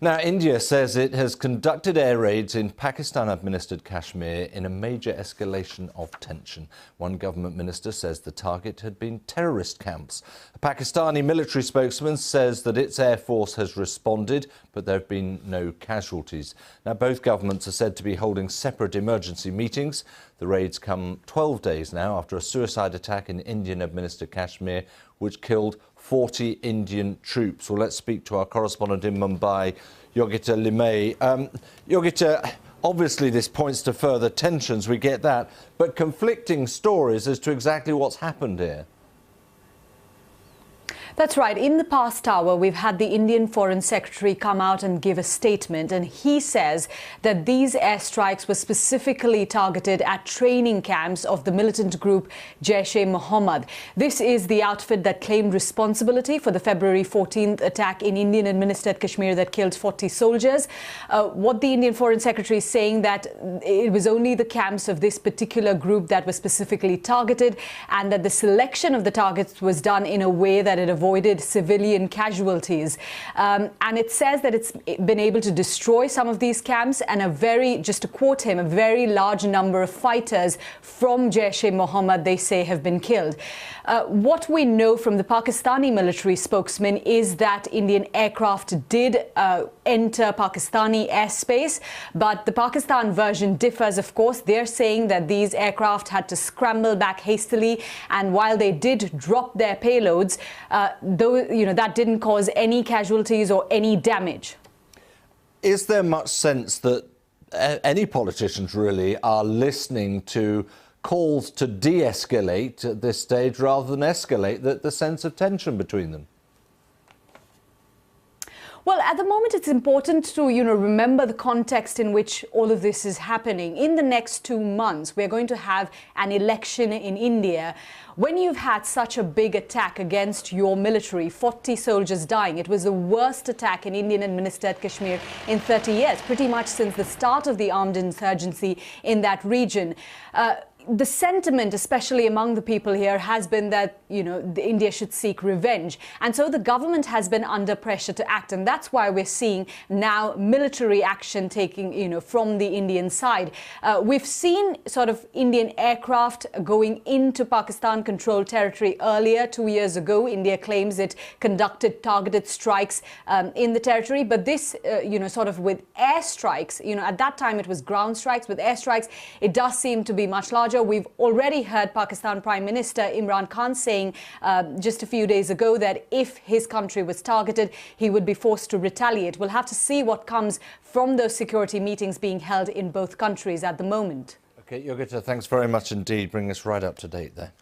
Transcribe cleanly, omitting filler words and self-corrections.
Now, India says it has conducted air raids in Pakistan-administered Kashmir in a major escalation of tension. One government minister says the target had been terrorist camps. A Pakistani military spokesman says that its air force has responded, but there have been no casualties. Now, both governments are said to be holding separate emergency meetings. The raids come 12 days now after a suicide attack in Indian-administered Kashmir, which killed 40 Indian troops. Well, let's speak to our correspondent in Mumbai, Yogita Limay. Yogita, obviously this points to further tensions, we get that, but conflicting stories as to exactly what's happened here. That's right. In the past hour, we've had the Indian Foreign Secretary come out and give a statement, and he says that these airstrikes were specifically targeted at training camps of the militant group Jaish-e-Mohammed. This is the outfit that claimed responsibility for the February 14th attack in Indian-administered Kashmir that killed 40 soldiers. What the Indian Foreign Secretary is saying that it was only the camps of this particular group that were specifically targeted, and that the selection of the targets was done in a way that it avoided civilian casualties. And it says that it's been able to destroy some of these camps, and just to quote him, a very large number of fighters from Jaish-e-Mohammed, they say, have been killed. What we know from the Pakistani military spokesman is that Indian aircraft did enter Pakistani airspace, but the Pakistan version differs, of course. They're saying that these aircraft had to scramble back hastily, and while they did drop their payloads, that didn't cause any casualties or any damage. Is there much sense that any politicians really are listening to calls to de-escalate at this stage rather than escalate, the sense of tension between them? Well, at the moment, it's important to, remember the context in which all of this is happening. In the next 2 months, we're going to have an election in India. When you've had such a big attack against your military, 40 soldiers dying, it was the worst attack in Indian-administered Kashmir in 30 years, pretty much since the start of the armed insurgency in that region. The sentiment, especially among the people here, has been that, India should seek revenge. And so the government has been under pressure to act. And that's why we're seeing now military action taking, from the Indian side. We've seen sort of Indian aircraft going into Pakistan-controlled territory earlier. 2 years ago, India claims it conducted targeted strikes in the territory. But this, sort of with airstrikes, at that time it was ground strikes. With airstrikes, it does seem to be much larger. We've already heard Pakistan Prime Minister Imran Khan saying just a few days ago that if his country was targeted, he would be forced to retaliate. We'll have to see what comes from those security meetings being held in both countries at the moment. OK, Yogita, thanks very much indeed. Bring us right up to date there.